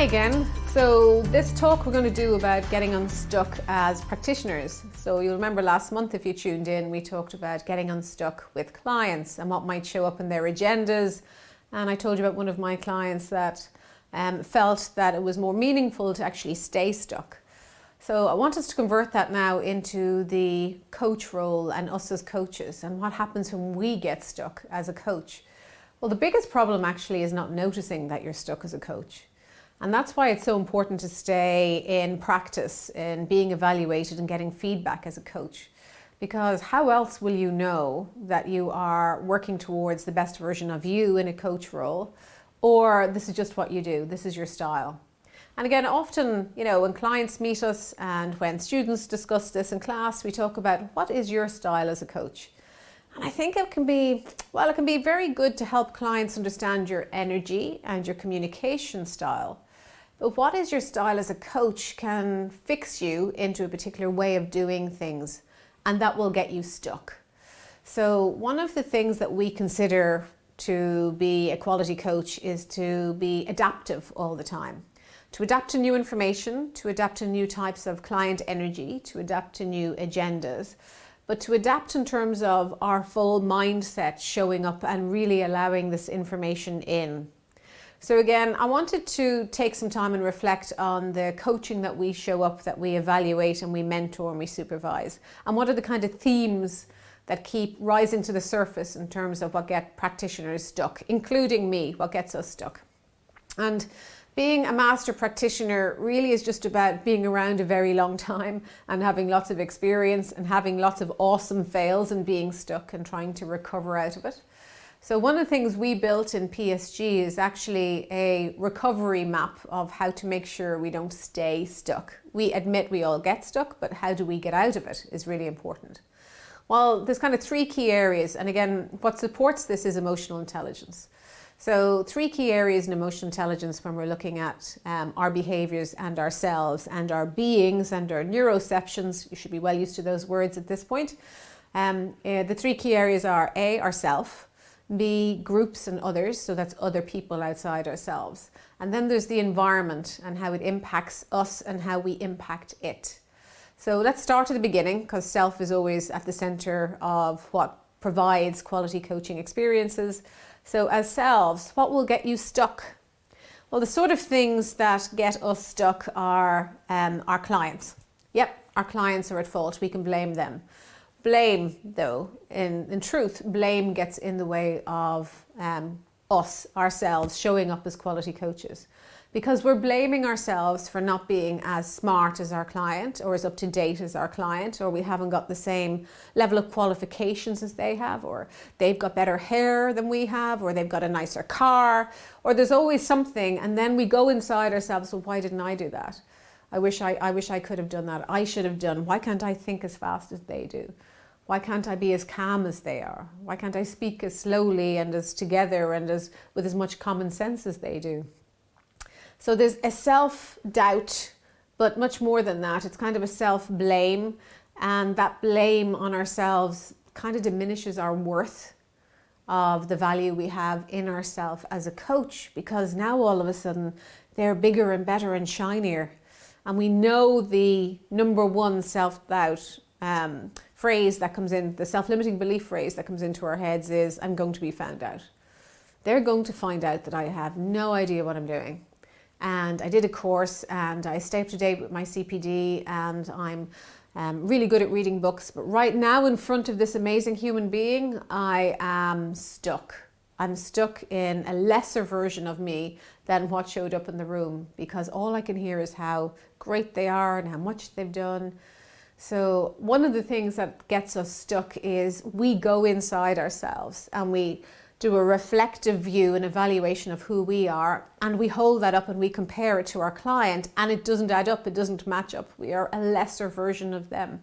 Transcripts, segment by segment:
again. So this talk we're going to do about getting unstuck as practitioners. So you'll remember last month, if you tuned in, we talked about getting unstuck with clients and what might show up in their agendas. And I told you about one of my clients that felt that it was more meaningful to actually stay stuck. So I want us to convert that now into the coach role and us as coaches and what happens when we get stuck as a coach. Well, the biggest problem actually is not noticing that you're stuck as a coach. And that's why it's so important to stay in practice, in being evaluated and getting feedback as a coach. Because how else will you know that you are working towards the best version of you in a coach role, or this is just what you do, this is your style. And again, often, when clients meet us and when students discuss this in class, we talk about what is your style as a coach. And I think it can be very good to help clients understand your energy and your communication style. But what is your style as a coach can fix you into a particular way of doing things, and that will get you stuck. So one of the things that we consider to be a quality coach is to be adaptive all the time. To adapt to new information, to adapt to new types of client energy, to adapt to new agendas, but to adapt in terms of our full mindset showing up and really allowing this information in. So again, I wanted to take some time and reflect on the coaching that we show up, that we evaluate and we mentor and we supervise. And what are the kind of themes that keep rising to the surface in terms of what get practitioners stuck, including me, what gets us stuck. And being a master practitioner really is just about being around a very long time and having lots of experience and having lots of awesome fails and being stuck and trying to recover out of it. So one of the things we built in PSG is actually a recovery map of how to make sure we don't stay stuck. We admit we all get stuck, but how do we get out of it is really important. Well, there's kind of three key areas. And again, what supports this is emotional intelligence. So three key areas in emotional intelligence when we're looking at our behaviors and ourselves and our beings and our neuroceptions. You should be well used to those words at this point. The three key areas are A, ourself, B, groups and others, so that's other people outside ourselves. And then there's the environment and how it impacts us and how we impact it. So let's start at the beginning, because self is always at the center of what provides quality coaching experiences. So as selves, what will get you stuck? Well, the sort of things that get us stuck are our clients. Yep, our clients are at fault. We can blame them. Blame, though, in truth, blame gets in the way of ourselves, showing up as quality coaches. Because we're blaming ourselves for not being as smart as our client or as up to date as our client, or we haven't got the same level of qualifications as they have, or they've got better hair than we have, or they've got a nicer car, or there's always something, and then we go inside ourselves, well, why didn't I do that? I wish I could have done that. I should have done. Why can't I think as fast as they do? Why can't I be as calm as they are? Why can't I speak as slowly and as together and with as much common sense as they do? So there's a self-doubt, but much more than that. It's kind of a self-blame, and that blame on ourselves kind of diminishes our worth of the value we have in ourselves as a coach, because now all of a sudden they're bigger and better and shinier. And we know the number one self-doubt phrase that comes in, the self-limiting belief phrase that comes into our heads is, I'm going to be found out. They're going to find out that I have no idea what I'm doing. And I did a course and I stay up to date with my CPD and I'm really good at reading books. But right now in front of this amazing human being, I am stuck. I'm stuck in a lesser version of me than what showed up in the room, because all I can hear is how great they are and how much they've done. So one of the things that gets us stuck is we go inside ourselves and we do a reflective view and evaluation of who we are, and we hold that up and we compare it to our client, and it doesn't add up, it doesn't match up. We are a lesser version of them.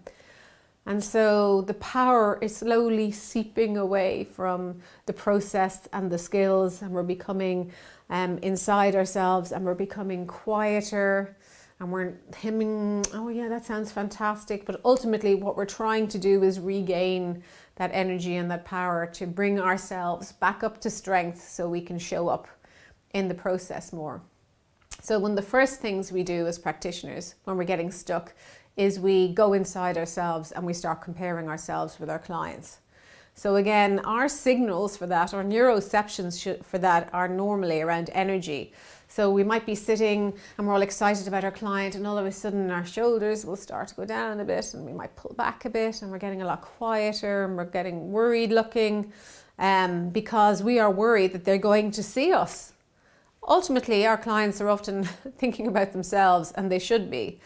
And so the power is slowly seeping away from the process and the skills, and we're becoming inside ourselves, and we're becoming quieter, and we're hemming, oh yeah, that sounds fantastic. But ultimately what we're trying to do is regain that energy and that power to bring ourselves back up to strength so we can show up in the process more. So one of the first things we do as practitioners when we're getting stuck is we go inside ourselves and we start comparing ourselves with our clients. So again, our signals for that, our neuroceptions for that are normally around energy. So we might be sitting and we're all excited about our client, and all of a sudden our shoulders will start to go down a bit, and we might pull back a bit, and we're getting a lot quieter, and we're getting worried looking because we are worried that they're going to see us. Ultimately, our clients are often thinking about themselves, and they should be.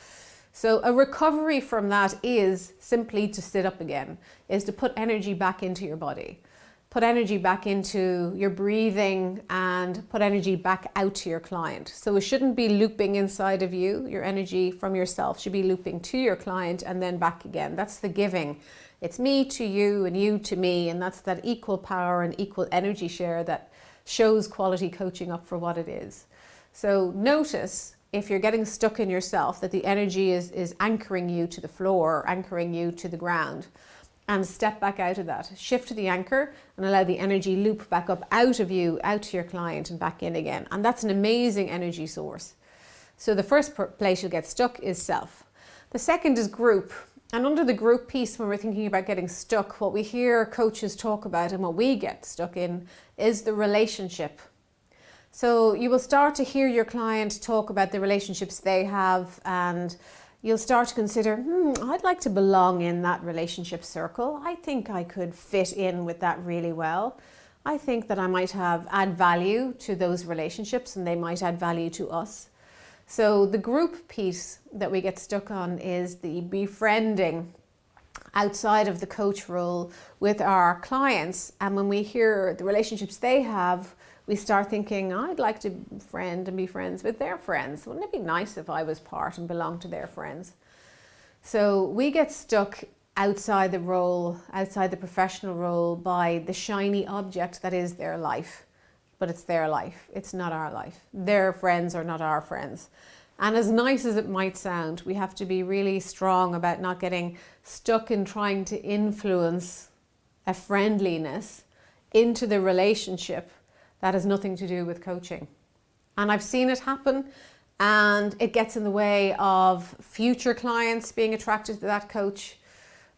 So a recovery from that is simply to sit up again, is to put energy back into your body. Put energy back into your breathing and put energy back out to your client. So it shouldn't be looping inside of you. Your energy from yourself should be looping to your client and then back again. That's the giving. It's me to you and you to me, and that's that equal power and equal energy share that shows quality coaching up for what it is. So notice if you're getting stuck in yourself that the energy is anchoring you to the floor, or anchoring you to the ground. And step back out of that. Shift to the anchor and allow the energy loop back up out of you, out to your client and back in again. And that's an amazing energy source. So the first place you'll get stuck is self. The second is group. And under the group piece, when we're thinking about getting stuck, what we hear coaches talk about and what we get stuck in is the relationship. So you will start to hear your client talk about the relationships they have, and you'll start to consider, I'd like to belong in that relationship circle. I think I could fit in with that really well. I think that I might add value to those relationships, and they might add value to us. So the group piece that we get stuck on is the befriending outside of the coach role with our clients. And when we hear the relationships they have, we start thinking, I'd like to friend and be friends with their friends. Wouldn't it be nice if I was part and belonged to their friends? So we get stuck outside the role, outside the professional role, by the shiny object that is their life. But it's their life, it's not our life. Their friends are not our friends. And as nice as it might sound, we have to be really strong about not getting stuck in trying to influence a friendliness into the relationship that has nothing to do with coaching. And I've seen it happen, and it gets in the way of future clients being attracted to that coach,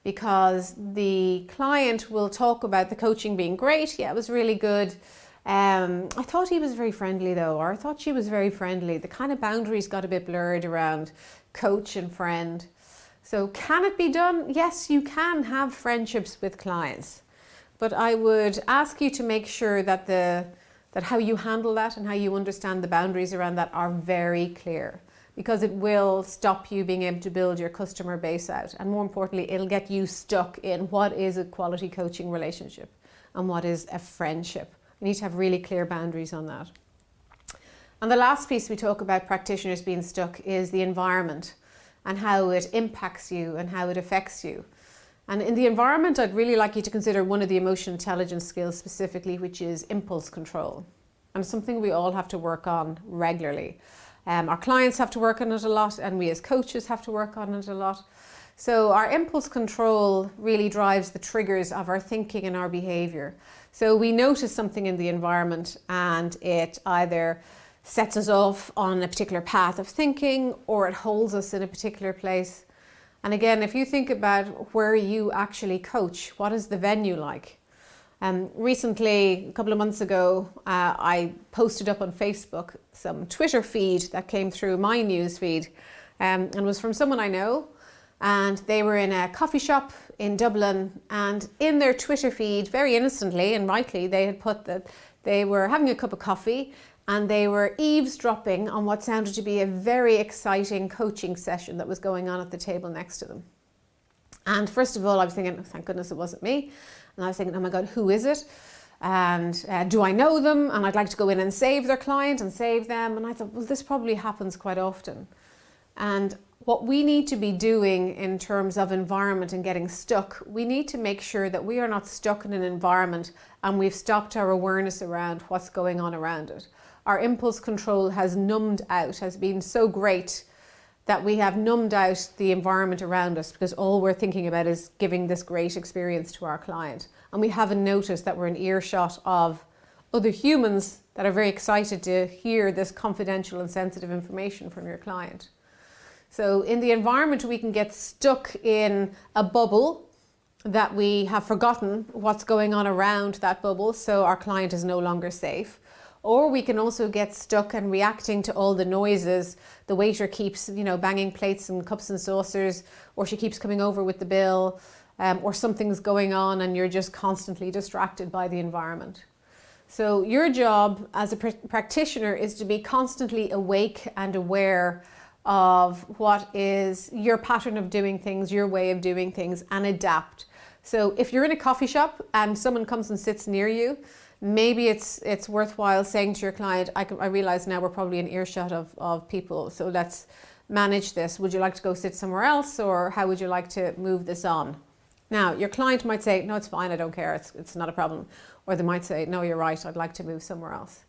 because the client will talk about the coaching being great. Yeah, it was really good. I thought he was very friendly though, or I thought she was very friendly. The kind of boundaries got a bit blurred around coach and friend. So can it be done? Yes, you can have friendships with clients, but I would ask you to make sure that that how you handle that and how you understand the boundaries around that are very clear, because it will stop you being able to build your customer base out. And more importantly, it'll get you stuck in what is a quality coaching relationship and what is a friendship. You need to have really clear boundaries on that. And the last piece we talk about practitioners being stuck is the environment and how it impacts you and how it affects you. And in the environment, I'd really like you to consider one of the emotional intelligence skills specifically, which is impulse control. And it's something we all have to work on regularly. Our clients have to work on it a lot, and we as coaches have to work on it a lot. So our impulse control really drives the triggers of our thinking and our behavior. So we notice something in the environment and it either sets us off on a particular path of thinking, or it holds us in a particular place. And again, if you think about where you actually coach, what is the venue like? Recently, a couple of months ago, I posted up on Facebook some Twitter feed that came through my news feed, and was from someone I know. And they were in a coffee shop in Dublin, and in their Twitter feed, very innocently and rightly, they had put that they were having a cup of coffee and they were eavesdropping on what sounded to be a very exciting coaching session that was going on at the table next to them. And first of all, I was thinking, oh, thank goodness it wasn't me. And I was thinking, oh my God, who is it? And do I know them? And I'd like to go in and save their client and save them. And I thought, well, this probably happens quite often. And what we need to be doing in terms of environment and getting stuck, we need to make sure that we are not stuck in an environment and we've stopped our awareness around what's going on around it. Our impulse control has numbed out, has been so great that we have numbed out the environment around us, because all we're thinking about is giving this great experience to our client. And we haven't noticed that we're in earshot of other humans that are very excited to hear this confidential and sensitive information from your client. So in the environment, we can get stuck in a bubble that we have forgotten what's going on around that bubble, so our client is no longer safe. Or we can also get stuck and reacting to all the noises. The waiter keeps, banging plates and cups and saucers, or she keeps coming over with the bill, or something's going on and you're just constantly distracted by the environment. So your job as a practitioner is to be constantly awake and aware of what is your pattern of doing things, your way of doing things, and adapt. So if you're in a coffee shop and someone comes and sits near you, maybe it's worthwhile saying to your client, I realize now we're probably in earshot of people, so let's manage this. Would you like to go sit somewhere else, or how would you like to move this on? Now, your client might say, no, it's fine, I don't care, it's not a problem. Or they might say, no, you're right, I'd like to move somewhere else.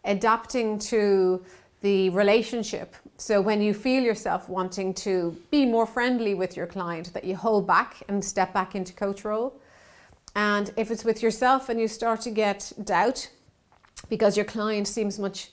Adapting to the relationship. So when you feel yourself wanting to be more friendly with your client, that you hold back and step back into coach role. And if it's with yourself and you start to get doubt because your client seems much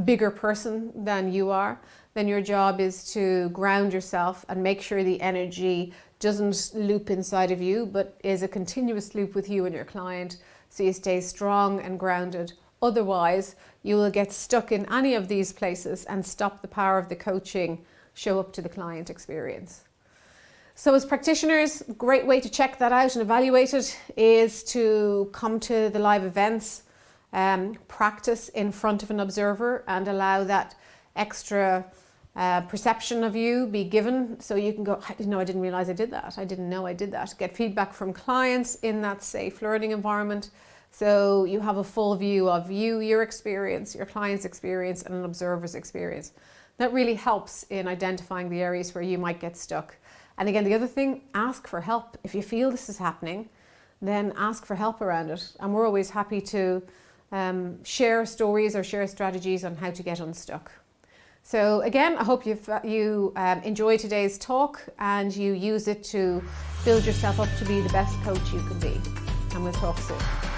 bigger person than you are, then your job is to ground yourself and make sure the energy doesn't loop inside of you, but is a continuous loop with you and your client, so you stay strong and grounded. Otherwise, you will get stuck in any of these places and stop the power of the coaching show up to the client experience. So as practitioners, a great way to check that out and evaluate it is to come to the live events, practice in front of an observer and allow that extra perception of you be given, so you can go, I didn't realize I did that. I didn't know I did that. Get feedback from clients in that safe learning environment, so you have a full view of you, your experience, your client's experience, and an observer's experience. That really helps in identifying the areas where you might get stuck. And again, the other thing, ask for help. If you feel this is happening, then ask for help around it. And we're always happy to share stories or share strategies on how to get unstuck. So again, I hope you enjoyed today's talk and you use it to build yourself up to be the best coach you can be. And we'll talk soon.